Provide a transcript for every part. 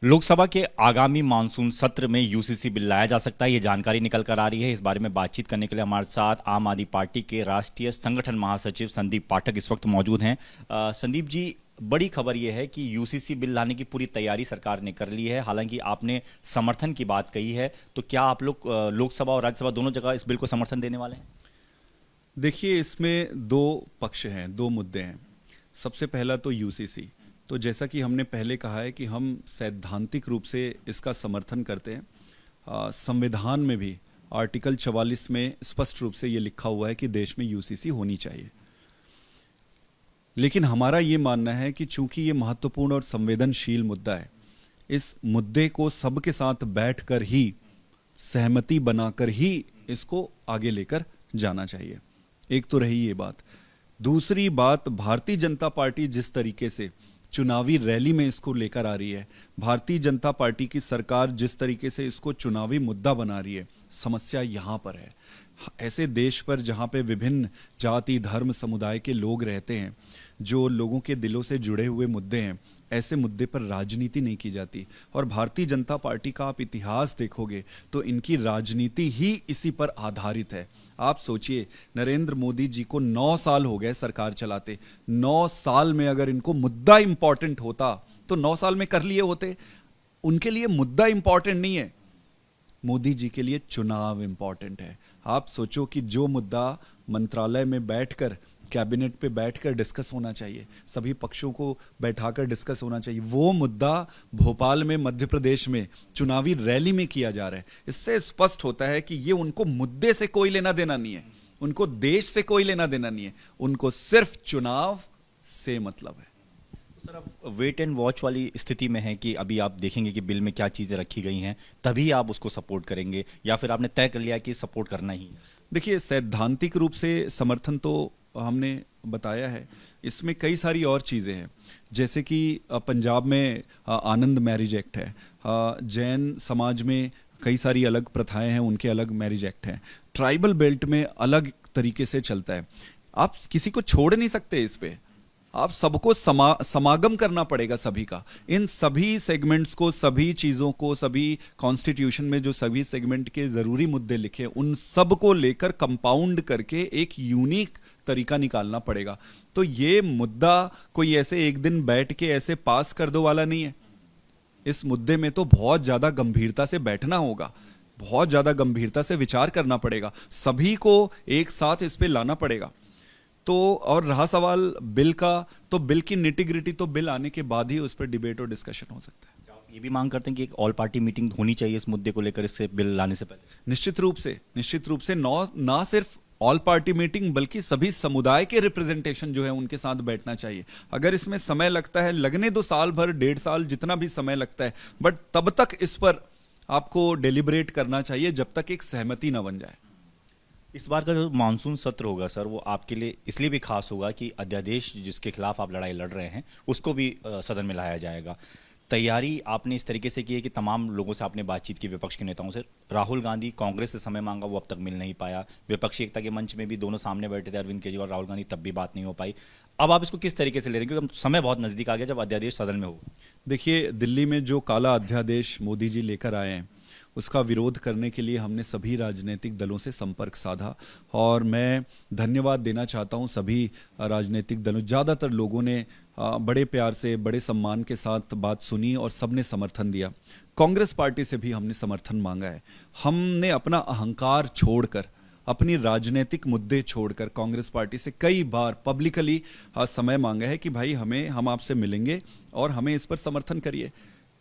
लोकसभा के आगामी मानसून सत्र में यूसीसी बिल लाया जा सकता है, ये जानकारी निकल कर आ रही है। इस बारे में बातचीत करने के लिए हमारे साथ आम आदमी पार्टी के राष्ट्रीय संगठन महासचिव संदीप पाठक इस वक्त मौजूद हैं। संदीप जी, बड़ी खबर यह है कि यूसीसी बिल लाने की पूरी तैयारी सरकार ने कर ली है। हालांकि आपने समर्थन की बात कही है, तो क्या आप लोग लोकसभा और राज्यसभा दोनों जगह इस बिल को समर्थन देने वाले हैं? देखिए, इसमें दो पक्ष हैं, दो मुद्दे हैं। सबसे पहला तो यूसीसी। तो जैसा कि हमने पहले कहा है कि हम सैद्धांतिक रूप से इसका समर्थन करते हैं। संविधान में भी आर्टिकल 44 में स्पष्ट रूप से ये लिखा हुआ है कि देश में यूसीसी होनी चाहिए। लेकिन हमारा ये मानना है कि चूंकि ये महत्वपूर्ण और संवेदनशील मुद्दा है, इस मुद्दे को सबके साथ बैठकर ही, सहमति बनाकर ही इसको आगे लेकर जाना चाहिए। एक तो रही ये बात। दूसरी बात, भारतीय जनता पार्टी जिस तरीके से चुनावी रैली में इसको लेकर आ रही है, भारतीय जनता पार्टी की सरकार जिस तरीके से इसको चुनावी मुद्दा बना रही है, समस्या यहां पर है। ऐसे देश पर जहां पे विभिन्न जाति, धर्म, समुदाय के लोग रहते हैं, जो लोगों के दिलों से जुड़े हुए मुद्दे हैं, ऐसे मुद्दे पर राजनीति नहीं की जाती। और भारतीय जनता पार्टी का आप इतिहास देखोगे तो इनकी राजनीति ही इसी पर आधारित है। आप सोचिए, नरेंद्र मोदी जी को 9 साल हो गए सरकार चलाते। 9 साल में अगर इनको मुद्दा इंपॉर्टेंट होता तो 9 साल में कर लिए होते। उनके लिए मुद्दा इंपॉर्टेंट नहीं है, मोदी जी के लिए चुनाव इंपॉर्टेंट है। आप सोचो कि जो मुद्दा मंत्रालय में बैठकर, कैबिनेट पे बैठकर डिस्कस होना चाहिए, सभी पक्षों को बैठाकर डिस्कस होना चाहिए, वो मुद्दा भोपाल में, मध्य प्रदेश में चुनावी रैली में किया जा रहा है। इससे स्पष्ट होता है कि ये उनको मुद्दे से कोई लेना देना नहीं है, उनको देश से कोई लेना देना नहीं है, उनको सिर्फ चुनाव से मतलब है। सर, अब वेट एंड वॉच वाली स्थिति में है कि अभी आप देखेंगे कि बिल में क्या चीज़ें रखी गई हैं, तभी आप उसको सपोर्ट करेंगे, या फिर आपने तय कर लिया कि सपोर्ट करना ही है? देखिए, सैद्धांतिक रूप से समर्थन तो हमने बताया है। इसमें कई सारी और चीज़ें हैं, जैसे कि पंजाब में आनंद मैरिज एक्ट है, जैन समाज में कई सारी अलग प्रथाएं हैं, उनके अलग मैरिज एक्ट हैं, ट्राइबल बेल्ट में अलग तरीके से चलता है। आप किसी को छोड़ नहीं सकते इस पे, आप सबको समागम करना पड़ेगा सभी का। इन सभी सेगमेंट्स को, सभी चीज़ों को, सभी कॉन्स्टिट्यूशन में जो सभी सेगमेंट के ज़रूरी मुद्दे लिखे, उन सब को लेकर कंपाउंड करके एक यूनिक तरीका निकालना पड़ेगा। तो ये मुद्दा कोई ऐसे एक दिन बैठ के ऐसे पास कर दो वाला नहीं है। इस मुद्दे में तो बहुत ज़्यादा गंभीरता से बैठना होगा, बहुत ज़्यादा गंभीरता से विचार करना पड़ेगा, सभी को एक साथ इस पे लाना पड़ेगा। तो और रहा सवाल बिल का, तो बिल की निटिग्रिटी तो बिल आने के बाद ही उस पर डिबेट और डिस्कशन हो सकता है। आप ये भी मांग करते हैं कि एक ऑल पार्टी मीटिंग होनी चाहिए इस मुद्दे को लेकर, इससे बिल लाने से पहले? निश्चित रूप से ना सिर्फ ऑल पार्टी मीटिंग, बल्कि सभी समुदाय के रिप्रेजेंटेशन जो है उनके साथ बैठना चाहिए। अगर इसमें समय लगता है, लगने दो साल भर, 1.5 साल, जितना भी समय लगता है, बट तब तक इस पर आपको डेलिब्रेट करना चाहिए जब तक एक सहमति ना बन जाए। इस बार का जो मानसून सत्र होगा सर, वो आपके लिए इसलिए भी खास होगा कि अध्यादेश जिसके खिलाफ आप लड़ाई लड़ रहे हैं उसको भी सदन में लाया जाएगा। तैयारी आपने इस तरीके से की है कि तमाम लोगों से आपने बातचीत की, विपक्ष के नेताओं से। राहुल गांधी कांग्रेस से समय मांगा, वो अब तक मिल नहीं पाया। विपक्षी एकता के मंच में भी दोनों सामने बैठे थे, अरविंद केजरीवाल, राहुल गांधी, तब भी बात नहीं हो पाई। अब आप इसको किस तरीके से ले रहे हैं, क्योंकि समय बहुत नजदीक आ गया जब अध्यादेश सदन में होगा? देखिए, दिल्ली में जो काला अध्यादेश मोदी जी लेकर आए हैं, उसका विरोध करने के लिए हमने सभी राजनीतिक दलों से संपर्क साधा, और मैं धन्यवाद देना चाहता हूं सभी राजनीतिक दलों, ज़्यादातर लोगों ने बड़े प्यार से, बड़े सम्मान के साथ बात सुनी और सबने समर्थन दिया। कांग्रेस पार्टी से भी हमने समर्थन मांगा है। हमने अपना अहंकार छोड़कर, अपनी राजनीतिक मुद्दे छोड़कर कांग्रेस पार्टी से कई बार पब्लिकली समय मांगा है कि भाई हम आपसे मिलेंगे और हमें इस पर समर्थन करिए।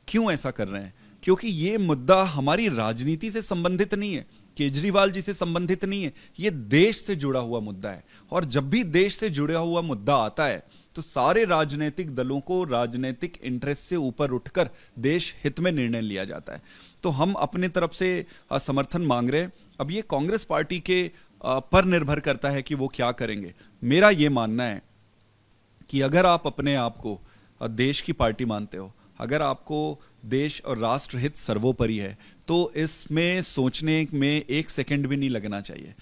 क्यों ऐसा कर रहे हैं? क्योंकि ये मुद्दा हमारी राजनीति से संबंधित नहीं है, केजरीवाल जी से संबंधित नहीं है, ये देश से जुड़ा हुआ मुद्दा है। और जब भी देश से जुड़ा हुआ मुद्दा आता है तो सारे राजनीतिक दलों को राजनीतिक इंटरेस्ट से ऊपर उठकर देश हित में निर्णय लिया जाता है। तो हम अपने तरफ से समर्थन मांग रहे हैं। अब ये कांग्रेस पार्टी के पर निर्भर करता है कि वो क्या करेंगे। मेरा ये मानना है कि अगर आप अपने आप को देश की पार्टी मानते हो, अगर आपको देश और राष्ट्र हित सर्वोपरि है, तो इसमें सोचने में 1 सेकंड भी नहीं लगना चाहिए।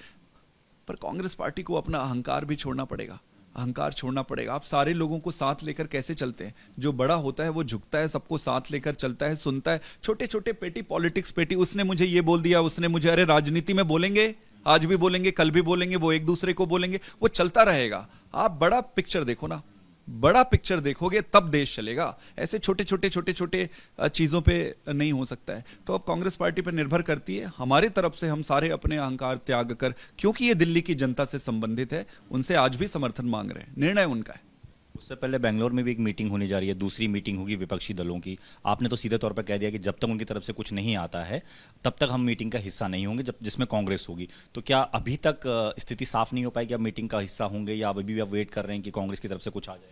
पर कांग्रेस पार्टी को अपना अहंकार भी छोड़ना पड़ेगा। अहंकार छोड़ना पड़ेगा। आप सारे लोगों को साथ लेकर कैसे चलते हैं? जो बड़ा होता है वो झुकता है, सबको साथ लेकर चलता है, सुनता है। छोटे छोटे पेटी पॉलिटिक्स, पेटी उसने मुझे ये बोल दिया, उसने मुझे, अरे राजनीति में बोलेंगे, आज भी बोलेंगे, कल भी बोलेंगे, वो एक दूसरे को बोलेंगे, वो चलता रहेगा। आप बड़ा पिक्चर देखो ना, बड़ा पिक्चर देखोगे तब देश चलेगा। ऐसे छोटे छोटे चीजों पे नहीं हो सकता है। तो अब कांग्रेस पार्टी पर निर्भर करती है। हमारी तरफ से हम सारे अपने अहंकार त्याग कर, क्योंकि ये दिल्ली की जनता से संबंधित है, उनसे आज भी समर्थन मांग रहे हैं। निर्णय उनका है। उससे पहले बेंगलोर में भी एक मीटिंग होने जा रही है, दूसरी मीटिंग होगी विपक्षी दलों की। आपने तो सीधे तौर पर कह दिया कि जब तक उनकी तरफ से कुछ नहीं आता है तब तक हम मीटिंग का हिस्सा नहीं होंगे, जब जिसमें कांग्रेस होगी। तो क्या अभी तक स्थिति साफ नहीं हो पाई कि आप मीटिंग का हिस्सा होंगे, या अभी भी आप वेट कर रहे हैं कि कांग्रेस की तरफ से कुछ आ जाए?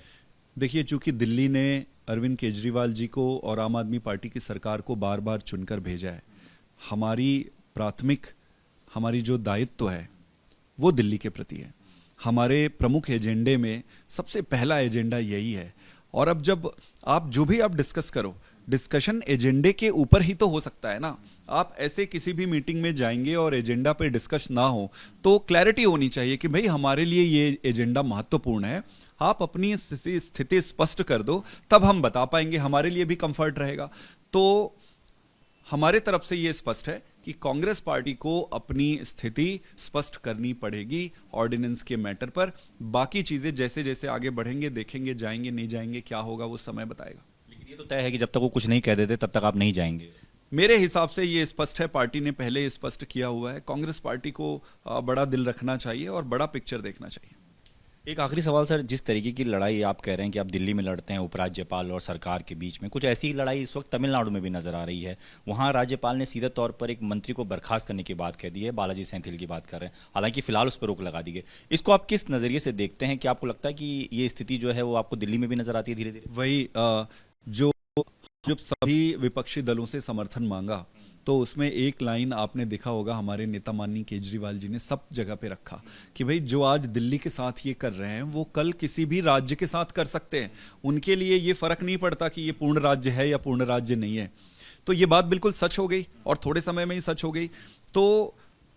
देखिए, चूंकि दिल्ली ने अरविंद केजरीवाल जी को और आम आदमी पार्टी की सरकार को बार बार चुनकर भेजा है, हमारी प्राथमिक, हमारी जो दायित्व है वो दिल्ली के प्रति है। हमारे प्रमुख एजेंडे में सबसे पहला एजेंडा यही है। और अब जब आप जो भी आप डिस्कस करो, डिस्कशन एजेंडे के ऊपर ही तो हो सकता है ना। आप ऐसे किसी भी मीटिंग में जाएंगे और एजेंडा पे डिस्कस ना हो तो क्लैरिटी होनी चाहिए कि भाई हमारे लिए ये एजेंडा महत्वपूर्ण है। आप अपनी स्थिति स्पष्ट कर दो, तब हम बता पाएंगे, हमारे लिए भी कंफर्ट रहेगा। तो हमारे तरफ से ये स्पष्ट है कि कांग्रेस पार्टी को अपनी स्थिति स्पष्ट करनी पड़ेगी ऑर्डिनेंस के मैटर पर। बाकी चीजें जैसे जैसे आगे बढ़ेंगे, देखेंगे, जाएंगे नहीं जाएंगे, क्या होगा वो समय बताएगा। लेकिन ये तो तय है कि जब तक वो कुछ नहीं कह देते तब तक आप नहीं जाएंगे। मेरे हिसाब से ये स्पष्ट है, पार्टी ने पहले ही स्पष्ट किया हुआ है। कांग्रेस पार्टी को बड़ा दिल रखना चाहिए और बड़ा पिक्चर देखना चाहिए। एक आखिरी सवाल सर, जिस तरीके की लड़ाई आप कह रहे हैं कि आप दिल्ली में लड़ते हैं उपराज्यपाल और सरकार के बीच में, कुछ ऐसी ही लड़ाई इस वक्त तमिलनाडु में भी नजर आ रही है। वहां राज्यपाल ने सीधे तौर पर एक मंत्री को बर्खास्त करने की बात कह दी है, बालाजी सेंथिल की बात कर रहे हैं। हालांकि फिलहाल उस पर रोक लगा दी गई। इसको आप किस नजरिए से देखते हैं? कि आपको लगता है कि ये स्थिति जो है वो आपको दिल्ली में भी नजर आती है धीरे धीरे? वही जो जब सभी विपक्षी दलों से समर्थन मांगा तो उसमें एक लाइन आपने देखा होगा, हमारे नेता माननीय केजरीवाल जी ने सब जगह पे रखा कि भाई जो आज दिल्ली के साथ ये कर रहे हैं वो कल किसी भी राज्य के साथ कर सकते हैं। उनके लिए ये फर्क नहीं पड़ता कि ये पूर्ण राज्य है या पूर्ण राज्य नहीं है। तो ये बात बिल्कुल सच हो गई और थोड़े समय में ही सच हो गई। तो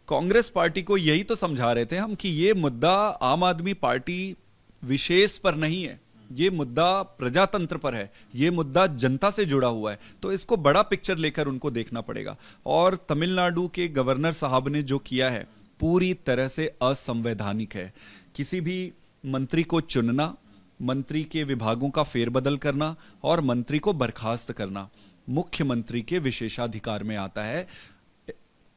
कांग्रेस पार्टी को यही तो समझा रहे थे हम कि ये मुद्दा आम आदमी पार्टी विशेष पर नहीं है, ये मुद्दा प्रजातंत्र पर है, ये मुद्दा जनता से जुड़ा हुआ है। तो इसको बड़ा पिक्चर लेकर उनको देखना पड़ेगा। और तमिलनाडु के गवर्नर साहब ने जो किया है पूरी तरह से असंवैधानिक है। किसी भी मंत्री को चुनना, मंत्री के विभागों का फेरबदल करना और मंत्री को बर्खास्त करना मुख्यमंत्री के विशेषाधिकार में आता है।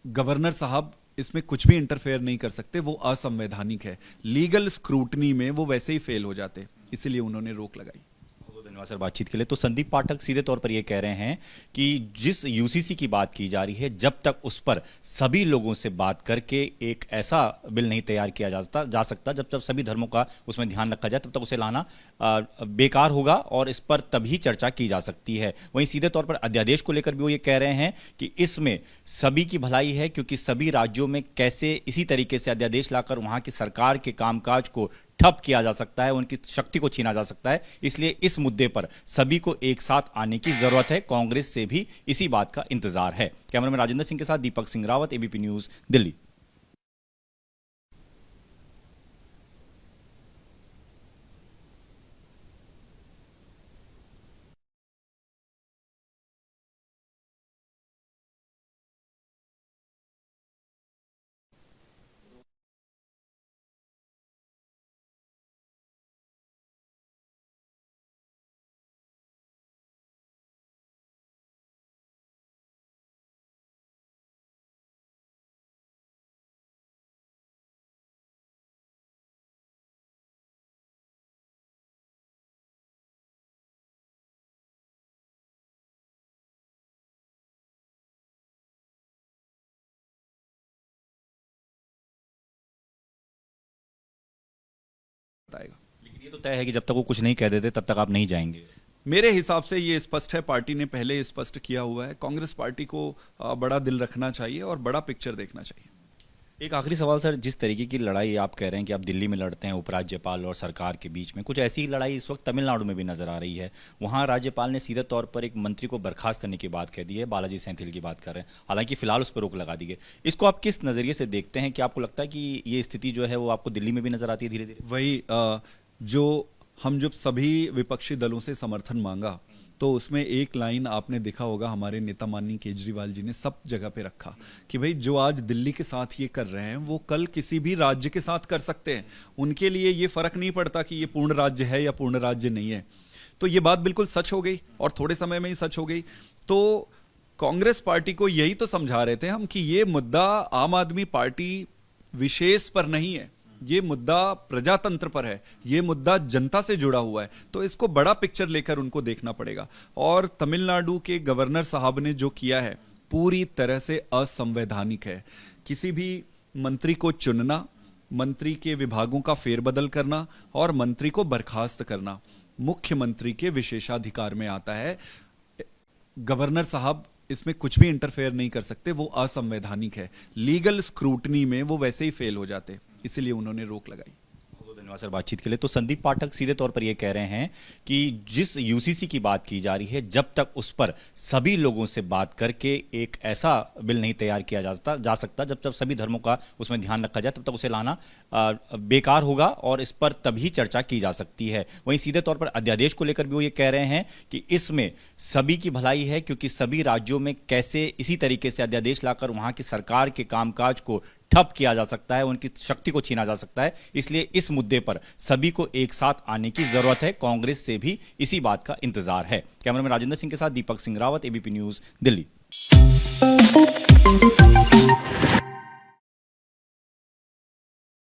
गवर्नर साहब इसमें कुछ भी इंटरफेयर नहीं कर सकते, वो असंवैधानिक है। लीगल स्क्रूटनी में वो वैसे ही फेल हो जाते, इसलिए उन्होंने रोक लगाई। बहुत धन्यवाद सर बातचीत के लिए। तो संदीप पाठक सीधे तौर पर यह कह रहे हैं कि जिस यूसीसी की बात की जा रही है, जब तक उस पर सभी लोगों से बात करके एक ऐसा बिल नहीं तैयार किया जा सकता, जब तक सभी धर्मों का उसमें ध्यान रखा जाए, तब तक उसे लाना बेकार होगा और इस पर तभी चर्चा की जा सकती है। वहीं सीधे तौर पर अध्यादेश को लेकर भी वो ये कह रहे हैं कि इसमें सभी की भलाई है, क्योंकि सभी राज्यों में कैसे इसी तरीके से अध्यादेश लाकर वहां की सरकार के कामकाज को ठप किया जा सकता है, उनकी शक्ति को छीना जा सकता है। इसलिए इस मुद्दे पर सभी को एक साथ आने की जरूरत है। कांग्रेस से भी इसी बात का इंतजार है। कैमरामैन राजेंद्र सिंह के साथ दीपक सिंह रावत, एबीपी न्यूज, दिल्ली। लेकिन ये तो तय है कि जब तक वो कुछ नहीं कह देते तब तक आप नहीं जाएंगे। मेरे हिसाब से ये स्पष्ट है, पार्टी ने पहले ही स्पष्ट किया हुआ है। कांग्रेस पार्टी को बड़ा दिल रखना चाहिए और बड़ा पिक्चर देखना चाहिए। एक आखिरी सवाल सर, जिस तरीके की लड़ाई आप कह रहे हैं कि आप दिल्ली में लड़ते हैं उपराज्यपाल और सरकार के बीच में, कुछ ऐसी ही लड़ाई इस वक्त तमिलनाडु में भी नजर आ रही है। वहां राज्यपाल ने सीधे तौर पर एक मंत्री को बर्खास्त करने की बात कह दी है, बालाजी सेंथिल की बात कर रहे हैं। हालांकि फिलहाल उस पर रोक लगा दी गई। इसको आप किस नजरिए से देखते हैं? कि आपको लगता है कि ये स्थिति जो है वो आपको दिल्ली में भी नजर आती है धीरे धीरे? वही जब सभी विपक्षी दलों से समर्थन मांगा तो उसमें एक लाइन आपने देखा होगा, हमारे नेता माननीय केजरीवाल जी ने सब जगह पे रखा कि भाई जो आज दिल्ली के साथ ये कर रहे हैं वो कल किसी भी राज्य के साथ कर सकते हैं, उनके लिए ये फर्क नहीं पड़ता कि ये पूर्ण राज्य है या पूर्ण राज्य नहीं है। तो ये बात बिल्कुल सच हो गई और थोड़े समय में ही सच हो गई। तो कांग्रेस पार्टी को यही तो समझा रहे थे हम कि ये मुद्दा आम आदमी पार्टी विशेष पर नहीं है, ये मुद्दा प्रजातंत्र पर है, ये मुद्दा जनता से जुड़ा हुआ है, तो इसको बड़ा पिक्चर लेकर उनको देखना पड़ेगा। और तमिलनाडु के गवर्नर साहब ने जो किया है पूरी तरह से असंवैधानिक है। किसी भी मंत्री को चुनना, मंत्री के विभागों का फेरबदल करना और मंत्री को बर्खास्त करना मुख्यमंत्री के विशेषाधिकार में आता है। गवर्नर साहब इसमें कुछ भी इंटरफेयर नहीं कर सकते, वो असंवैधानिक है। लीगल स्क्रूटनी में वो वैसे ही फेल हो जाते, इसीलिए उन्होंने रोक लगाई। धन्यवाद सर बातचीत के लिए। तो संदीप पाठक सीधे तौर पर यह कह रहे हैं कि जिस यूसीसी की बात की जा रही है, जब तक उस पर सभी लोगों से बात करके एक ऐसा बिल नहीं तैयार किया जा सकता जब तक सभी धर्मों का उसमें ध्यान रखा जाए, तब तक उसे लाना बेकार होगा और इस पर तभी चर्चा की जा सकती है। वहीं सीधे तौर पर अध्यादेश को लेकर भी वो ये कह रहे हैं कि इसमें सभी की भलाई है, क्योंकि सभी राज्यों में कैसे इसी तरीके से अध्यादेश लाकर वहां की सरकार के कामकाज को ठप किया जा सकता है, उनकी शक्ति को छीना जा सकता है। इसलिए इस मुद्दे पर सभी को एक साथ आने की जरूरत है। कांग्रेस से भी इसी बात का इंतजार है। कैमरामैन राजेंद्र सिंह के साथ दीपक सिंह रावत, एबीपी न्यूज, दिल्ली।